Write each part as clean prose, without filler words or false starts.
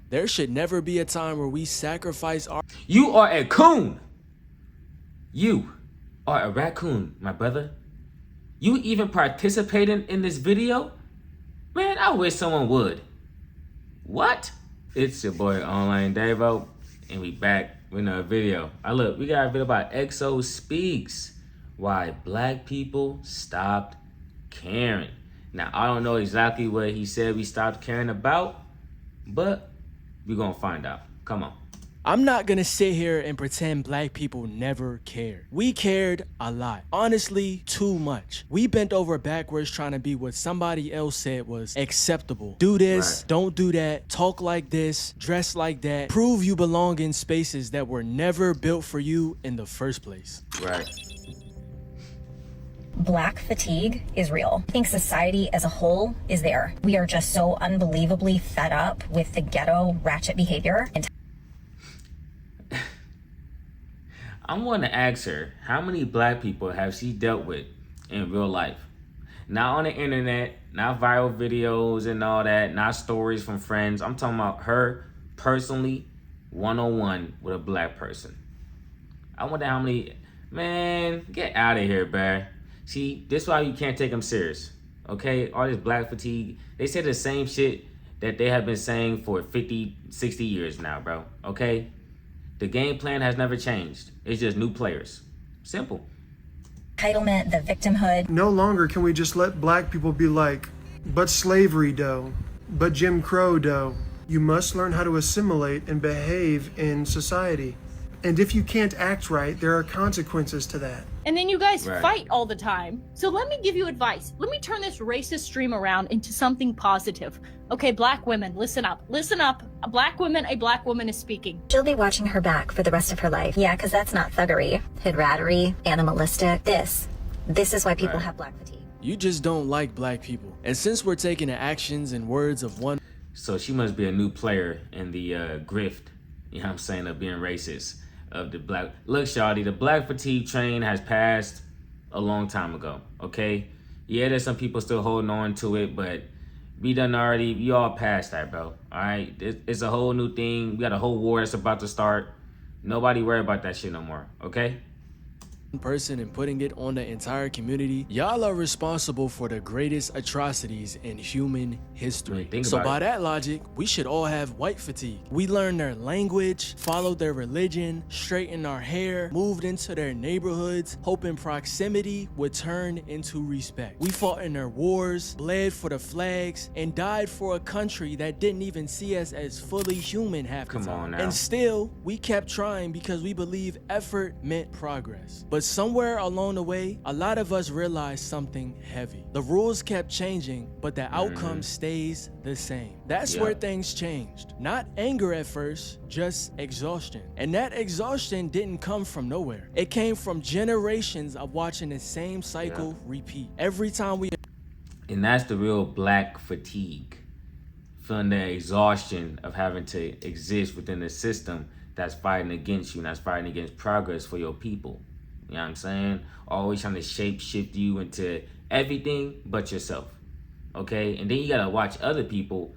There should never be a time where we sacrifice our... You are a coon. You are a raccoon, my brother. You even participating in this video? Man, I wish someone would. What? It's your boy Online Davo, and we back with another video. Look, we got a video about EXO Speaks, why black people stopped caring. Now, I don't know exactly what he said we stopped caring about, but we're gonna find out. Come on. I'm not gonna sit here and pretend black people never cared. We cared a lot. Honestly, too much. We bent over backwards trying to be what somebody else said was acceptable. Do this, Right. Don't do that, talk like this, dress like that, prove you belong in spaces that were never built for you in the first place. Right. Black fatigue is real. I think society as a whole is there. We are just so unbelievably fed up with the ghetto ratchet behavior. And I'm going to ask her, how many black people have she dealt with in real life? Not on the internet, not viral videos and all that, not stories from friends. I'm talking about her personally, one-on-one with a black person. I wonder how many... Man, get out of here, bruh. See, this is why you can't take them serious, okay? All this black fatigue, they say the same shit that they have been saying for 50, 60 years now, bro, okay? The game plan has never changed. It's just new players. Simple. entitlement, the victimhood. No longer can we just let black people be like, but slavery dough, but Jim Crow dough. You must learn how to assimilate and behave in society. And if you can't act right, there are consequences to that. And then you guys Right. fight all the time. So let me give you advice. Let me turn this racist stream around into something positive. Okay, black women, listen up. Listen up. A black woman is speaking. She'll be watching her back for the rest of her life. Yeah, because that's not thuggery, hoodrattery, animalistic. This is why people Right. have black fatigue. You just don't like black people. And since we're taking the actions and words of one So she must be a new player in the grift, you know what I'm saying, of being racist. Of the black... Look, shawty, the black fatigue train has passed a long time ago, okay? Yeah, there's some people still holding on to it, but we all passed that, bro, all right? It's a whole new thing. We got a whole war that's about to start. Nobody worry about that shit no more, okay? person and putting it on the entire community, y'all are responsible for the greatest atrocities in human history. Think So about by it. that logic, we should all have white fatigue. We learned their language, followed their religion, straightened our hair, moved into their neighborhoods, hoping proximity would turn into respect. We fought in their wars, bled for the flags, and died for a country that didn't even see us as fully human half the Come time. on now. And still, we kept trying because we believe effort meant progress. But somewhere along the way, a lot of us realized something heavy. The rules kept changing, but the outcome stays the same. That's Yeah. where things changed. Not anger at first, just exhaustion. And that exhaustion didn't come from nowhere. It came from generations of watching the same cycle repeat. Every time we And that's the real black fatigue. Feeling the exhaustion of having to exist within the system that's fighting against you and that's fighting against progress for your people. You know what I'm saying? Always trying to shape shift you into everything but yourself. Okay? And then you gotta watch other people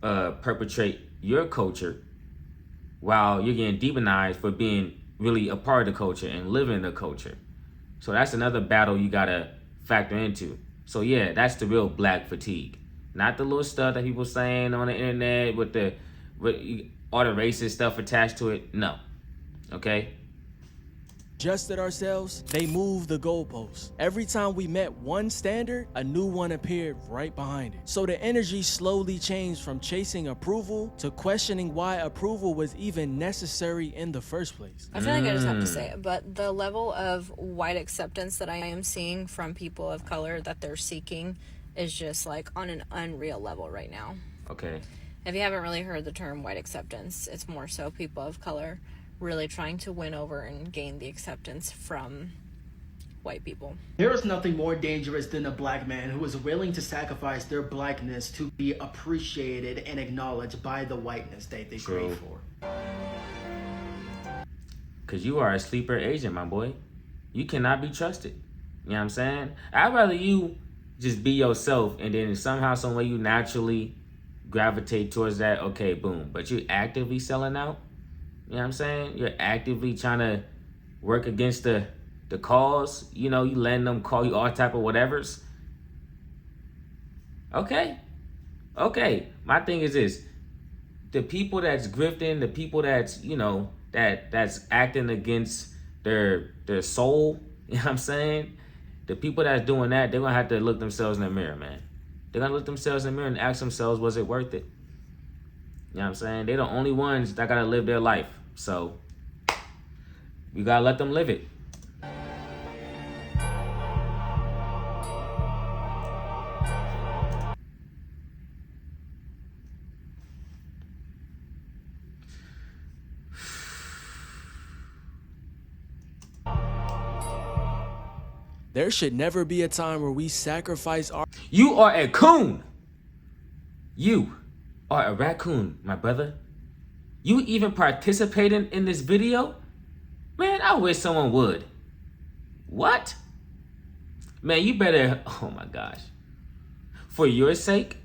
perpetrate your culture while you're getting demonized for being really a part of the culture and living the culture. So that's another battle you gotta factor into. So yeah, that's the real black fatigue. Not the little stuff that people saying on the internet with all the racist stuff attached to it. No. Okay? adjusted ourselves, they moved the goalposts. Every time we met one standard, a new one appeared right behind it. So the energy slowly changed from chasing approval to questioning why approval was even necessary in the first place. I feel like I just have to say it, but the level of white acceptance that I am seeing from people of color that they're seeking is just like on an unreal level right now. Okay. If you haven't really heard the term white acceptance, it's more so people of color really trying to win over and gain the acceptance from white people. There is nothing more dangerous than a black man who is willing to sacrifice their blackness to be appreciated and acknowledged by the whiteness that they crave for. Because you are a sleeper agent, my boy. You cannot be trusted. You know what I'm saying? I'd rather you just be yourself and then somehow, some way you naturally gravitate towards that, okay, boom. But you're actively selling out. You know what I'm saying? You're actively trying to work against the cause. You know, you letting them call you all type of whatevers. Okay. My thing is this. The people that's grifting, the people that's, you know, that's acting against their soul, you know what I'm saying? The people that's doing that, they're going to have to look themselves in the mirror, man. They're going to look themselves in the mirror and ask themselves, was it worth it? You know what I'm saying? They're the only ones that got to live their life. So you got to let them live it. There should never be a time where we sacrifice our... You are a coon. You are a raccoon, my brother. You even participating in this video? Man, I wish someone would. What? Man, you better, oh my gosh. For your sake,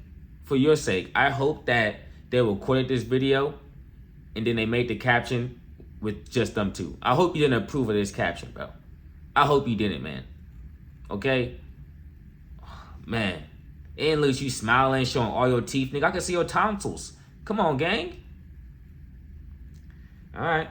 I hope that they recorded this video and then they made the caption with just them two. I hope you didn't approve of this caption, bro. I hope you didn't, man. Okay? Man, and look, you smiling, showing all your teeth. Nigga, I can see your tonsils. Come on, gang. All right.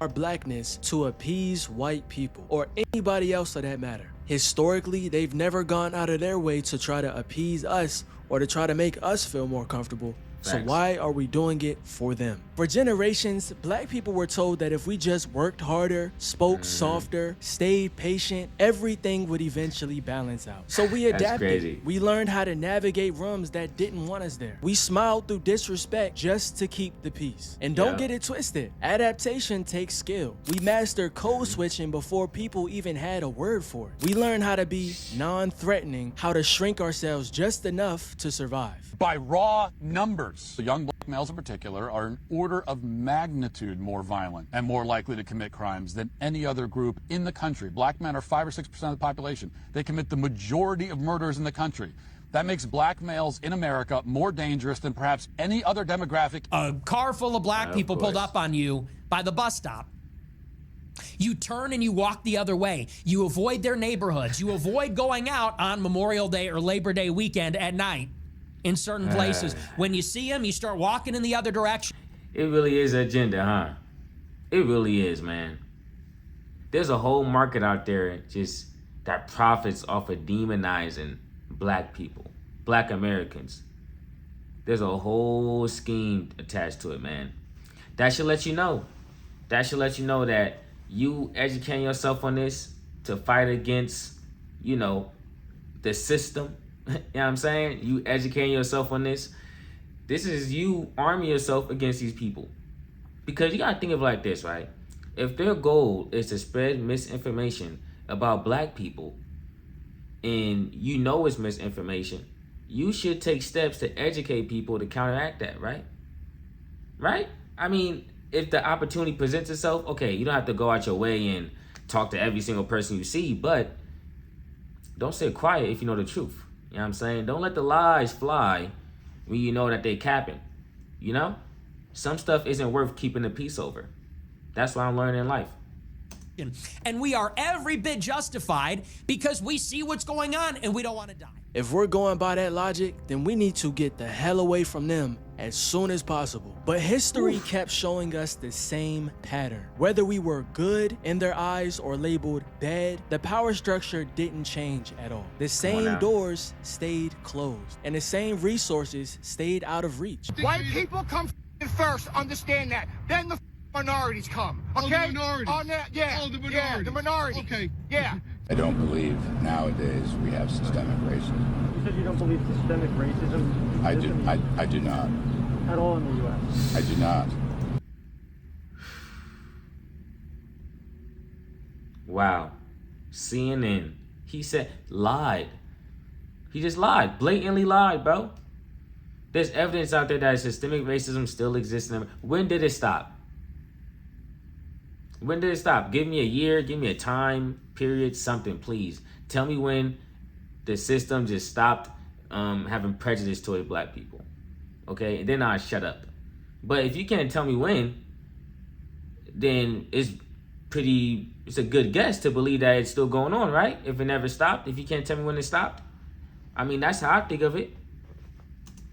Our blackness to appease white people or anybody else for that matter. Historically, they've never gone out of their way to try to appease us or to try to make us feel more comfortable. So Thanks. why are we doing it for them? For generations, black people were told that if we just worked harder, spoke softer, stayed patient, everything would eventually balance out. So we That's adapted. crazy. We learned how to navigate rooms that didn't want us there. We smiled through disrespect just to keep the peace. And don't Yeah. get it twisted. Adaptation takes skill. We mastered code switching before people even had a word for it. We learned how to be non-threatening, how to shrink ourselves just enough to survive. By raw numbers, the young black males in particular are an order of magnitude more violent and more likely to commit crimes than any other group in the country. Black men are 5 or 6% of the population. They commit the majority of murders in the country. That makes black males in America more dangerous than perhaps any other demographic. A car full of black people pulled course. up on you by the bus stop. You turn and you walk the other way. You avoid their neighborhoods. You avoid going out on Memorial Day or Labor Day weekend at night in certain places. When you see them, you start walking in the other direction. It really is agenda, huh? It really is, man. There's a whole market out there just that profits off of demonizing black people, black Americans. There's a whole scheme attached to it, man. That should let you know. That should let you know that you educating yourself on this to fight against, you know, the system. You know what I'm saying? You educating yourself on this. This is you arming yourself against these people. Because you gotta think of it like this, right? If their goal is to spread misinformation about black people, and you know it's misinformation, you should take steps to educate people to counteract that, right? Right? I mean, if the opportunity presents itself, okay, you don't have to go out your way and talk to every single person you see, but don't sit quiet if you know the truth. You know what I'm saying? Don't let the lies fly when you know that they capping. You know? Some stuff isn't worth keeping the peace over. That's what I'm learning in life. And we are every bit justified because we see what's going on and we don't want to die. If we're going by that logic, then we need to get the hell away from them as soon as possible. But history kept showing us the same pattern. Whether we were good in their eyes or labeled bad, the power structure didn't change at all. The same doors stayed closed, and the same resources stayed out of reach. White people come first, understand that. Then the minorities come, okay? Oh, the minorities. On that, yeah. Oh, the minorities. Yeah, the minority. Okay. Yeah. I don't believe nowadays we have systemic racism. You said you don't believe systemic racism? I do not. At all in the U.S.? I do not. Wow. CNN. He said, lied. He just lied. Blatantly lied, bro. There's evidence out there that systemic racism still exists. When did it stop? When did it stop? Give me a year, give me a time period, something, please. Tell me when the system just stopped having prejudice toward black people. Okay, and then I'll shut up. But if you can't tell me when, then it's a good guess to believe that it's still going on, right? If it never stopped, if you can't tell me when it stopped. I mean, that's how I think of it.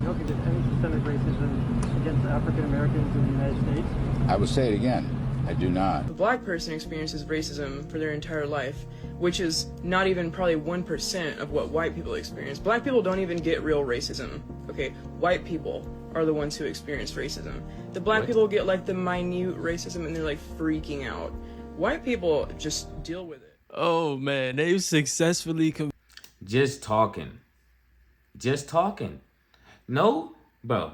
You don't think there's any systemic racism against African Americans in the United States? I will say it again. I do not. A black person experiences racism for their entire life, which is not even probably 1% of what white people experience. Black people don't even get real racism, okay? White people are the ones who experience racism. The black people get like the minute racism and they're like freaking out. White people just deal with it. Oh man, they've successfully Just talking. No, bro.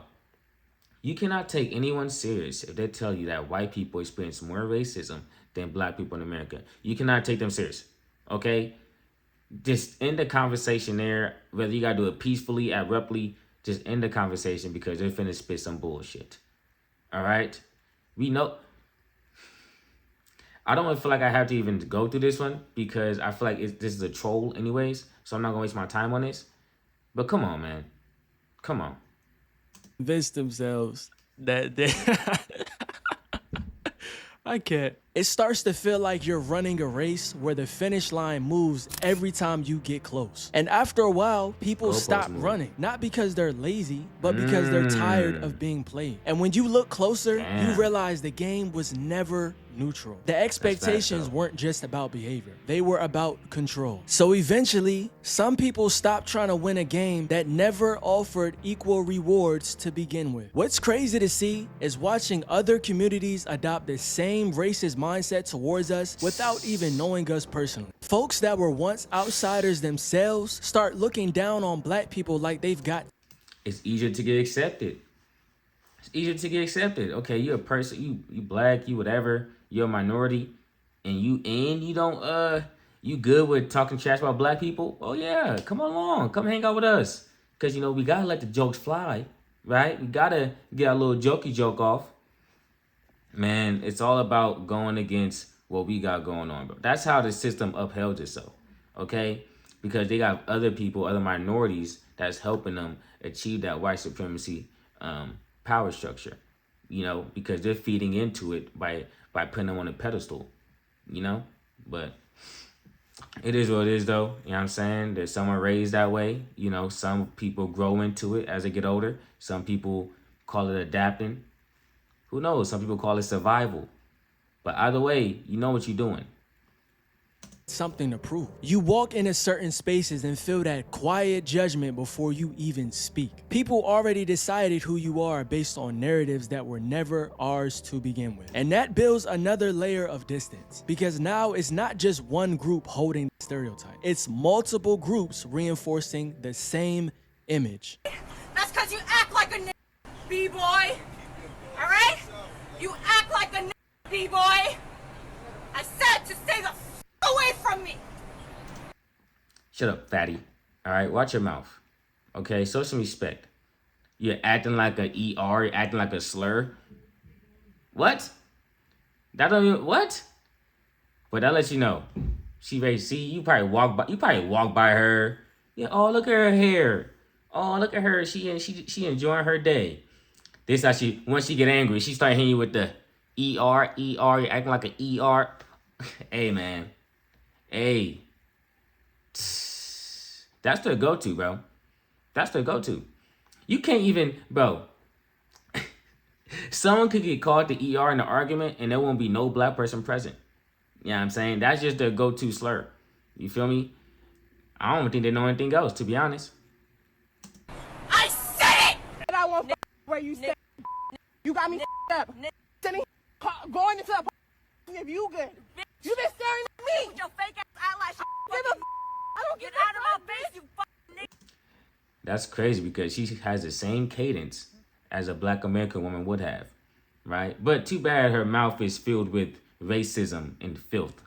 You cannot take anyone serious if they tell you that white people experience more racism than black people in America. You cannot take them serious, okay? Just end the conversation there. Whether you gotta do it peacefully, abruptly, just end the conversation because they're finna spit some bullshit. All right? We know. I don't feel like I have to even go through this one because I feel like this is a troll anyways, so I'm not gonna waste my time on this. But come on, man. Come on. convince themselves that they I can't. It starts to feel like you're running a race where the finish line moves every time you get close. And after a while, people stop running. Not because they're lazy, but because they're tired of being played. And when you look closer, you realize the game was never neutral. The expectations weren't just about behavior. They were about control. So eventually, some people stopped trying to win a game that never offered equal rewards to begin with. What's crazy to see is watching other communities adopt the same racist mindset towards us without even knowing us personally. Folks that were once outsiders themselves start looking down on black people like they've got. It's easier to get accepted. It's easier to get accepted. Okay, you're a person, you black, you whatever, you're a minority, and you don't you good with talking trash about black people? Oh yeah, come along, come hang out with us. Cause we gotta let the jokes fly, right? We gotta get a little jokey joke off. Man, it's all about going against what we got going on, bro. That's how the system upheld itself, okay? Because they got other people, other minorities that's helping them achieve that white supremacy power structure, because they're feeding into it by putting them on a pedestal, But it is what it is, though. You know what I'm saying? There's someone raised that way. Some people grow into it as they get older. Some people call it adapting. Who knows? Some people call it survival. But either way, you know what you're doing. Something to prove. You walk into certain spaces and feel that quiet judgment before you even speak. People already decided who you are based on narratives that were never ours to begin with. And that builds another layer of distance, because now it's not just one group holding the stereotype. It's multiple groups reinforcing the same image. That's because you act like a B-boy. All right? You act like a B-boy. I said to stay the away from me. Shut up, fatty. All right, watch your mouth. Okay, show some respect. You're acting like a ER, you're acting like a slur. What? That don't even, what? But that lets you know. She ready. See, you probably walk by her. Yeah, oh, look at her hair. Oh, look at her. She enjoying her day. This how once she get angry, she start hitting you with the ER, you're acting like an ER. Hey, man. Hey. That's their go-to, bro. That's their go-to. You can't even, bro. Someone could get called the ER in an argument and there won't be no black person present. You know what I'm saying? That's just their go-to slur. You feel me? I don't think they know anything else, to be honest. I said it! And I won't where you stay. You got me up. Sending, going into a if you good. You been staring at me. With your fake ass eyelash. I don't Get out of my face, you fucking nigga. That's crazy because she has the same cadence as a black American woman would have, right? But too bad her mouth is filled with racism and filth.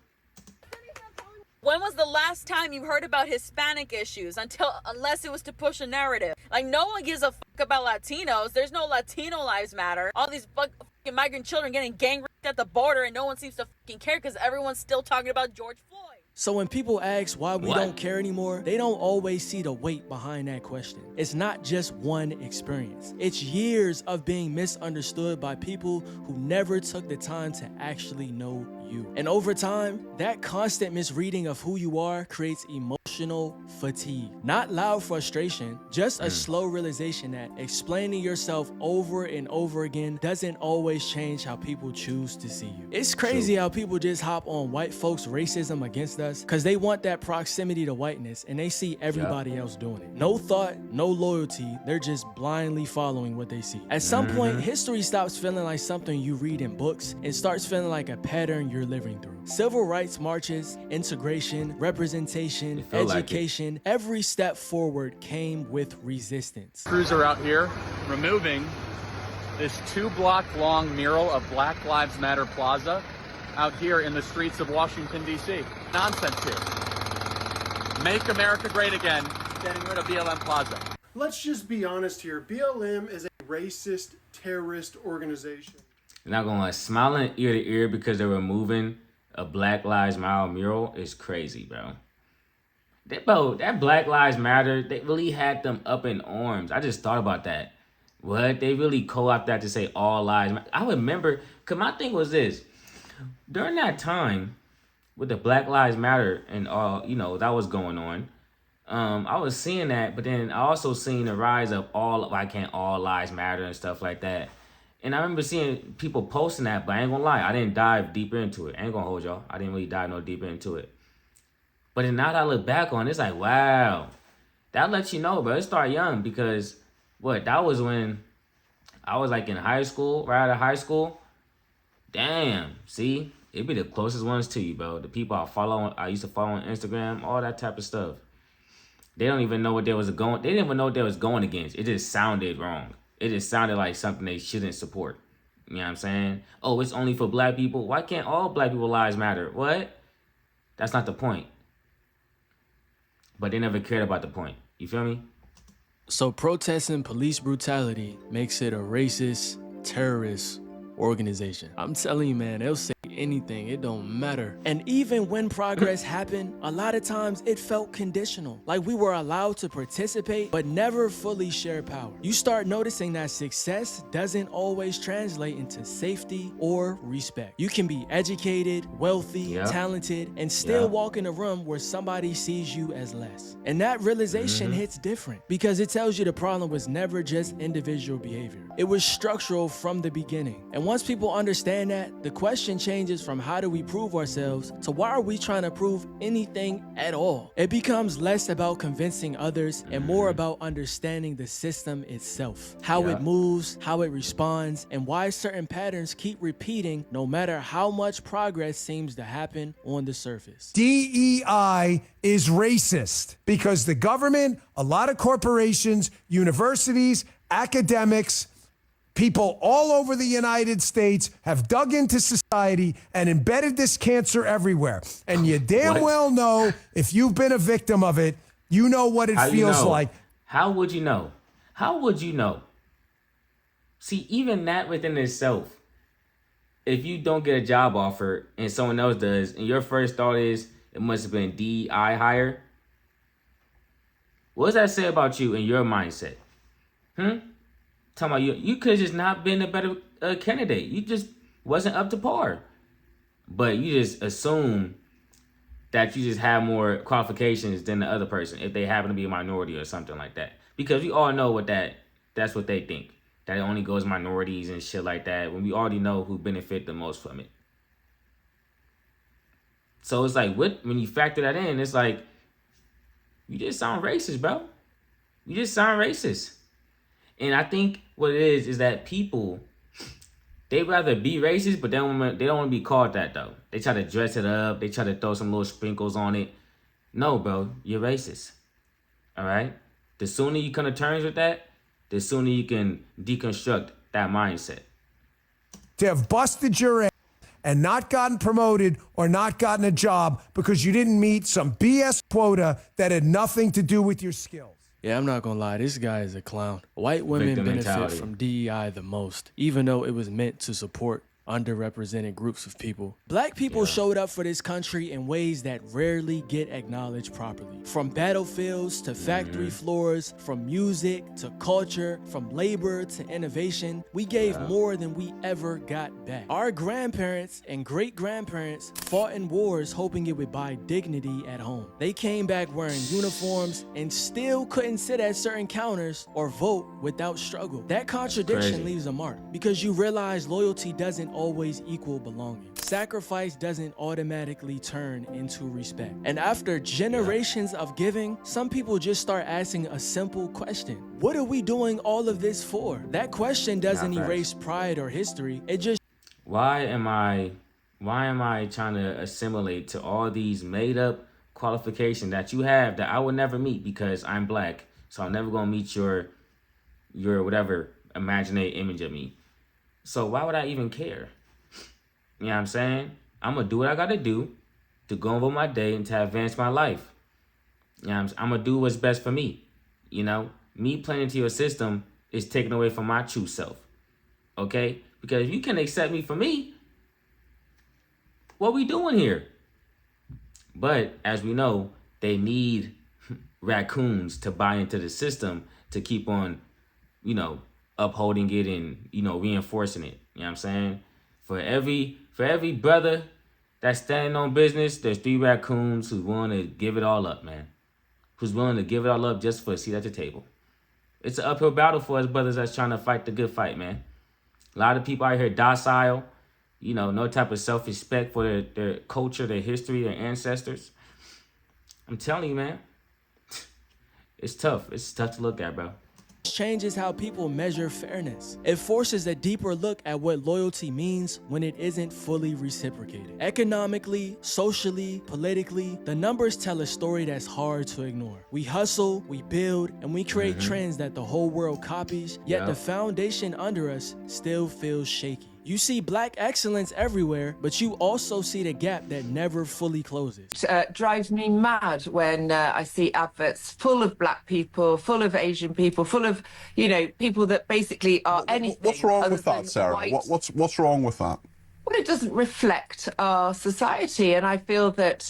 When was the last time you heard about Hispanic issues unless it was to push a narrative? Like, no one gives a fuck about Latinos. There's no Latino lives matter. All these fucking migrant children getting gang raped at the border and no one seems to fucking care because everyone's still talking about George Floyd. So when people ask why we What? don't care anymore, they don't always see the weight behind that question. It's not just one experience. It's years of being misunderstood by people who never took the time to actually know you. And over time, that constant misreading of who you are creates emotional fatigue. Not loud frustration, just a slow realization that explaining yourself over and over again doesn't always change how people choose to see you. It's crazy how people just hop on white folks' racism against us because they want that proximity to whiteness and they see everybody else doing it. No thought, no loyalty, they're just blindly following what they see. At some point, history stops feeling like something you read in books and starts feeling like a pattern you're living through. Civil rights marches, integration, representation, education, every step forward came with resistance. Crews are out here removing this 2-block-long mural of Black Lives Matter Plaza out here in the streets of Washington, D.C. Nonsense here. Make America great again, getting rid of BLM Plaza. Let's just be honest here. BLM is a racist terrorist organization. They're not gonna smiling ear to ear because they're removing a Black Lives Matter mural is crazy, bro. That Black Lives Matter, they really had them up in arms. I just thought about that. What? They really co-opted that to say all lives matter. I remember, because my thing was this. During that time, with the Black Lives Matter and all, that was going on, I was seeing that, but then I also seen the rise of all lives matter and stuff like that. And I remember seeing people posting that, but I ain't gonna lie, I didn't dive deeper into it. I ain't gonna hold y'all. I didn't really dive no deeper into it. But then now that I look back on it, it's like, wow. That lets you know, bro. It started young because, that was when I was like in high school, right out of high school. Damn, see? It'd be the closest ones to you, bro. The people I used to follow on Instagram, all that type of stuff. They don't even know what they didn't even know what they was going against. It just sounded wrong. It just sounded like something they shouldn't support. You know what I'm saying? Oh, it's only for black people. Why can't all black people lives matter? What? That's not the point. But they never cared about the point. You feel me? So protesting police brutality makes it a racist, terrorist organization. I'm telling you, man, they'll say anything, it don't matter. And even when progress happened, a lot of times it felt conditional. Like we were allowed to participate, but never fully share power. You start noticing that success doesn't always translate into safety or respect. You can be educated, wealthy, talented, and still walk in a room where somebody sees you as less. And that realization hits different because it tells you the problem was never just individual behavior. It was structural from the beginning. And once people understand that, the question changes from how do we prove ourselves to why are we trying to prove anything at all? It becomes less about convincing others and more about understanding the system itself, how it moves, how it responds, and why certain patterns keep repeating no matter how much progress seems to happen on the surface. DEI is racist because the government, a lot of corporations, universities, academics, people all over the United States have dug into society and embedded this cancer everywhere. And you damn well know if you've been a victim of it, you know what it feels like. How would you know? How would you know? See, even that within itself, if you don't get a job offer and someone else does, and your first thought is it must have been DEI hire, what does that say about you and your mindset? Talking about you could have just not been a better candidate. You just wasn't up to par. But you just assume that you just have more qualifications than the other person if they happen to be a minority or something like that. Because we all know that's what they think. That it only goes minorities and shit like that when we already know who benefit the most from it. So it's like, when you factor that in, it's like, you just sound racist, bro. You just sound racist. And I think what it is that people, they rather be racist, but they don't want to be called that, though. They try to dress it up. They try to throw some little sprinkles on it. No, bro, you're racist. All right? The sooner you come to terms with that, the sooner you can deconstruct that mindset. To have busted your ass and not gotten promoted or not gotten a job because you didn't meet some BS quota that had nothing to do with your skills. Yeah, I'm not gonna lie, this guy is a clown. White women benefit from DEI the most, even though it was meant to support underrepresented groups of people. Black people showed up for this country in ways that rarely get acknowledged properly. From battlefields to factory floors, from music to culture, from labor to innovation, we gave more than we ever got back. Our grandparents and great-grandparents fought in wars hoping it would buy dignity at home. They came back wearing uniforms and still couldn't sit at certain counters or vote without struggle. That contradiction leaves a mark because you realize loyalty doesn't always equal belonging. Sacrifice doesn't automatically turn into respect. And after generations of giving, some people just start asking a simple question. What are we doing all of this for? That question doesn't erase pride or history. It just... Why am I trying to assimilate to all these made up qualifications that you have that I would never meet because I'm black? So I'm never gonna meet your whatever imaginary image of me. So why would I even care? You know what I'm saying? I'm gonna do what I gotta do to go over my day and to advance my life. You know what I'm gonna do what's best for me. You know, me playing into your system is taken away from my true self. Okay? Because if you can accept me for me, what we doing here? But as we know, they need raccoons to buy into the system to keep on, you know, upholding it and, you know, reinforcing it. You know what I'm saying? For every brother that's standing on business, there's 3 raccoons who's willing to give it all up, man. Who's willing to give it all up just for a seat at the table. It's an uphill battle for us brothers that's trying to fight the good fight, man. A lot of people out here docile, you know, no type of self-respect for their culture, their history, their ancestors. I'm telling you, man, it's tough. It's tough to look at, bro. Changes how people measure fairness. It forces a deeper look at what loyalty means when it isn't fully reciprocated. Economically, socially, politically, the numbers tell a story that's hard to ignore. We hustle, we build, and we create trends that the whole world copies, yet the foundation under us still feels shaky. You see black excellence everywhere, but you also see the gap that never fully closes. It drives me mad when I see adverts full of black people, full of Asian people, full of, you know, people that basically are anything. What's wrong with that, Sarah? What's wrong with that? Well, it doesn't reflect our society, and I feel that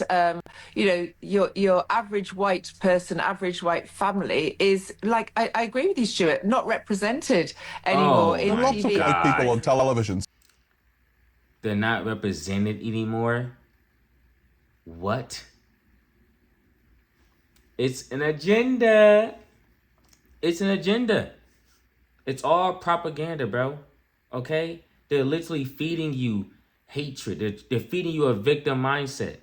you know, your average white person, average white family is like, I agree with you, Stuart, not represented anymore in lots TV. of white people on television. They're not represented anymore. What? It's an agenda. It's an agenda. It's all propaganda, bro. Okay? They're literally feeding you hatred. They're feeding you a victim mindset.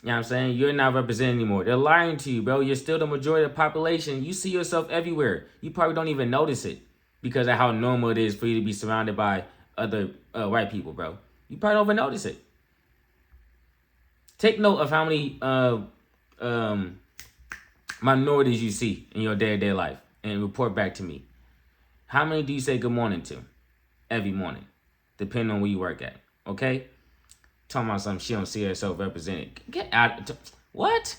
You know what I'm saying? You're not represented anymore. They're lying to you, bro. You're still the majority of the population. You see yourself everywhere. You probably don't even notice it because of how normal it is for you to be surrounded by other white people, bro. You probably don't even notice it. Take note of how many minorities you see in your day-to-day life and report back to me. How many do you say good morning to every morning, depending on where you work at? Okay? Talking about something she don't see herself represented. Get out. What?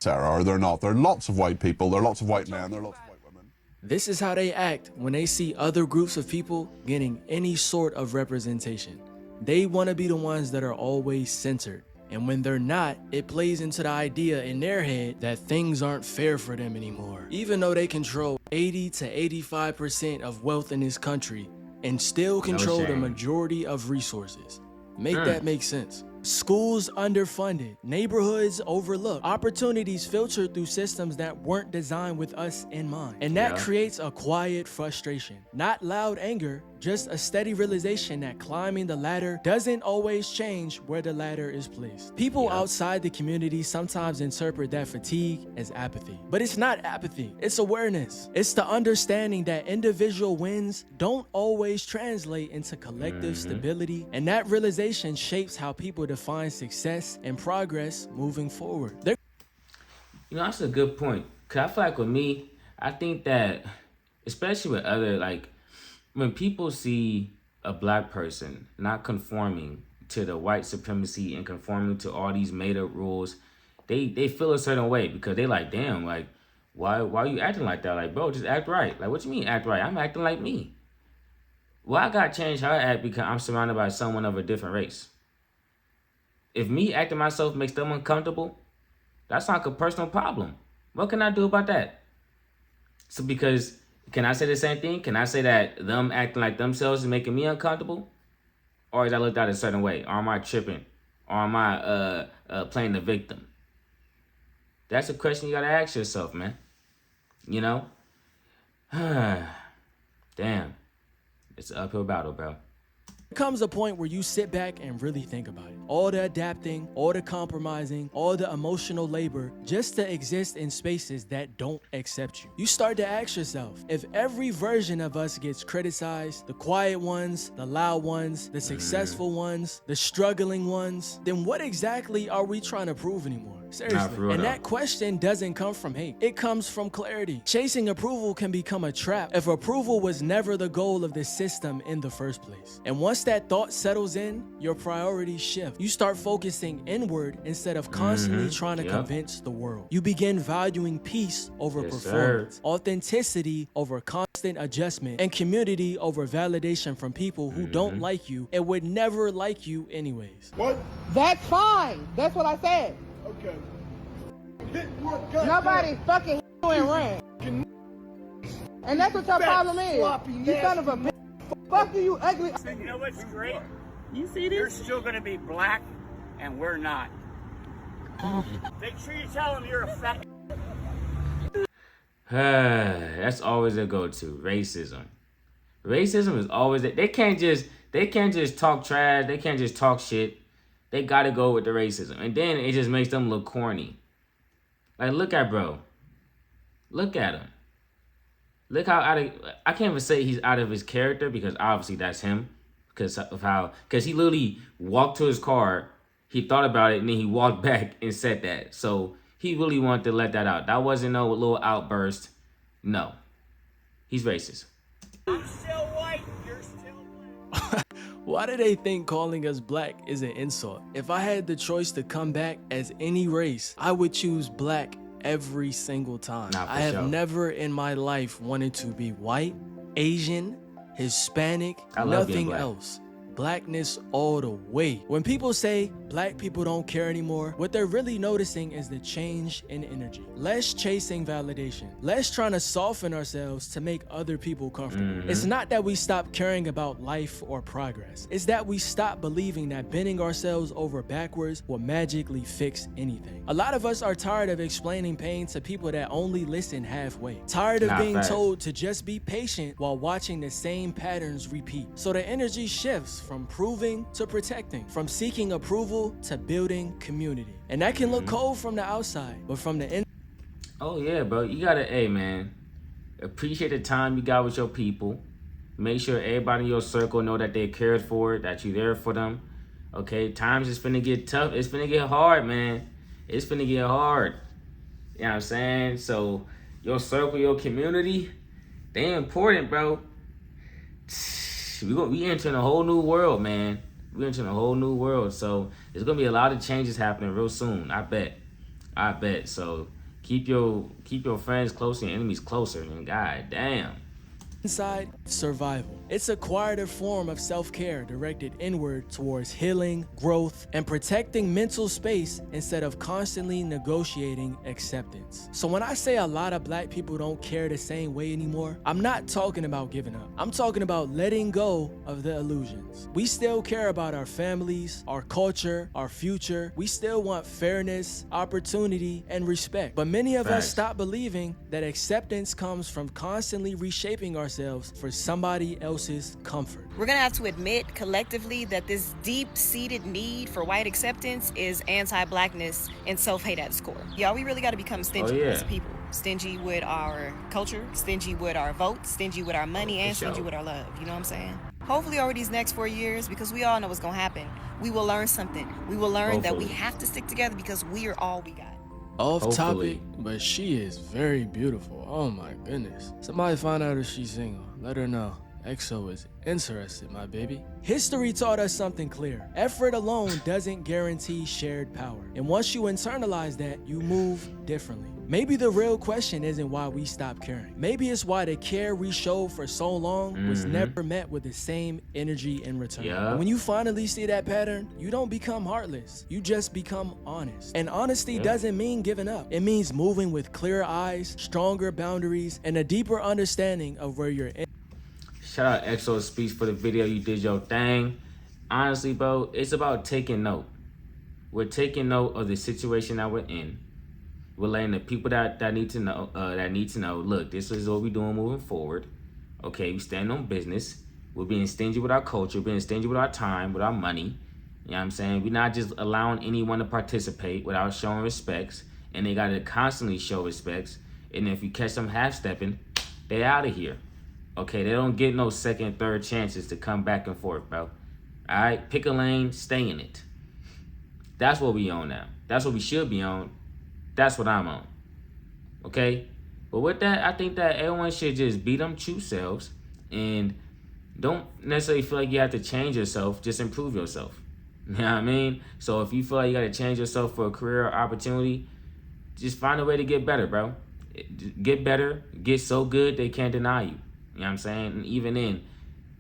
Sarah, are there not? There are lots of white people. There are lots of white men. There are lots of white women. This is how they act when they see other groups of people getting any sort of representation. They want to be the ones that are always censored. And when they're not, it plays into the idea in their head that things aren't fair for them anymore. Even though they control 80 to 85% of wealth in this country and still control the majority of resources. Make that make sense. Schools underfunded, neighborhoods overlooked, opportunities filtered through systems that weren't designed with us in mind. And that creates a quiet frustration, not loud anger, just a steady realization that climbing the ladder doesn't always change where the ladder is placed. People outside the community sometimes interpret that fatigue as apathy, but it's not apathy, it's awareness. It's the understanding that individual wins don't always translate into collective stability, and that realization shapes how people define success and progress moving forward. You know, that's a good point. Cause I feel like with me, I think that, especially with other, like, when people see a black person not conforming to the white supremacy and conforming to all these made up rules, they feel a certain way because they like, damn, like, why are you acting like that? Like, bro, just act right. Like, what you mean act right? I'm acting like me. Well, I gotta change how I act because I'm surrounded by someone of a different race. If me acting myself makes them uncomfortable, that's not a personal problem. What can I do about that? So because, can I say the same thing? Can I say that them acting like themselves is making me uncomfortable? Or is I looked at a certain way? Or am I tripping? Or am I playing the victim? That's a question you gotta ask yourself, man. You know? Damn. It's an uphill battle, bro. There comes a point where you sit back and really think about it. All the adapting, all the compromising, all the emotional labor just to exist in spaces that don't accept you. You start to ask yourself, if every version of us gets criticized, the quiet ones, the loud ones, the successful ones, the struggling ones, then what exactly are we trying to prove anymore? Seriously. And that question doesn't come from hate. It comes from clarity. Chasing approval can become a trap if approval was never the goal of the system in the first place. And once that thought settles in, your priorities shift. You start focusing inward instead of constantly trying to convince the world. You begin valuing peace over performance, authenticity over constant adjustment, and community over validation from people who don't like you and would never like you anyways. What? That's fine. That's what I said. Okay. Nobody fucking you and ran. And that's what your problem is. You son of a bitch. Fuck you ugly. You know what's great? You see this? You're still gonna be black, and we're not. Make sure you tell them you're a fat. That's always a go-to. Racism. Racism is always they can't just talk trash. They can't just talk shit. They gotta go with the racism, and then it just makes them look corny. Like, look at bro. Look at him. Look how I can't even say he's out of his character because obviously that's him because he literally walked to his car, he thought about it, and then he walked back and said that. So he really wanted to let that out. That wasn't no little outburst. No, he's racist. I'm still white. You're still black. Why do they think calling us black is an insult? If I had the choice to come back as any race, I would choose black every single time. I have never in my life wanted to be white, Asian, Hispanic, nothing else. Blackness all the way. When people say black people don't care anymore, what they're really noticing is the change in energy. Less chasing validation, less trying to soften ourselves to make other people comfortable. It's not that we stop caring about life or progress. It's that we stop believing that bending ourselves over backwards will magically fix anything. A lot of us are tired of explaining pain to people that only listen halfway. Tired of being told to just be patient while watching the same patterns repeat. So the energy shifts from proving to protecting, from seeking approval to building community. And that can look cold from the outside, but from the inside. Oh yeah, bro. You gotta, hey man, appreciate the time you got with your people. Make sure everybody in your circle know that they cared for, that you there for them. Okay, times is finna get tough. It's finna get hard, man. It's finna get hard. You know what I'm saying? So your circle, your community, they important, bro. We entering a whole new world, man. We entering a whole new world. So there's gonna be a lot of changes happening real soon. I bet. So keep your friends closer and enemies closer, man. God damn. Inside, survival. It's a quieter form of self-care directed inward towards healing, growth, and protecting mental space instead of constantly negotiating acceptance. So when I say a lot of black people don't care the same way anymore, I'm not talking about giving up. I'm talking about letting go of the illusions. We still care about our families, our culture, our future. We still want fairness, opportunity, and respect. But many of us stop believing that acceptance comes from constantly reshaping ourselves for somebody else's comfort. We're gonna have to admit collectively that this deep-seated need for white acceptance is anti-blackness and self-hate at its core. Y'all, we really gotta become stingy as people. Stingy with our culture, stingy with our votes, stingy with our money, and stingy with our love. You know what I'm saying? Hopefully over these next 4 years, because we all know what's gonna happen, we will learn something. We will learn that we have to stick together because we are all we got. Off topic, but she is very beautiful. Oh my goodness. Somebody find out if she's single. Let her know. EXO is interested, my baby. History taught us something clear. Effort alone doesn't guarantee shared power. And once you internalize that, you move differently. Maybe the real question isn't why we stopped caring. Maybe it's why the care we showed for so long was never met with the same energy in return. And when you finally see that pattern, you don't become heartless. You just become honest. And honesty doesn't mean giving up. It means moving with clearer eyes, stronger boundaries, and a deeper understanding of where you're in. Shout out Exo Speech for the video. You did your thing. Honestly, bro, it's about taking note. We're taking note of the situation that we're in. We're letting the people that need to know, look, this is what we're doing moving forward. Okay, we stand on business. We're being stingy with our culture, being stingy with our time, with our money. You know what I'm saying? We're not just allowing anyone to participate without showing respects. And they got to constantly show respects. And if you catch them half-stepping, they out of here. Okay, they don't get no second, third chances to come back and forth, bro. All right, pick a lane, stay in it. That's what we on now. That's what we should be on. That's what I'm on. Okay? But with that, I think that everyone should just be them true selves and don't necessarily feel like you have to change yourself, just improve yourself. You know what I mean? So if you feel like you got to change yourself for a career or opportunity, just find a way to get better, bro. Get better, get so good they can't deny you. You know what I'm saying? And even then,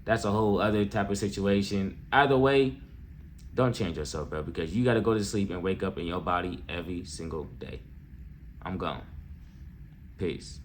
that's a whole other type of situation. Either way, don't change yourself, bro, because you got to go to sleep and wake up in your body every single day. I'm gone. Peace.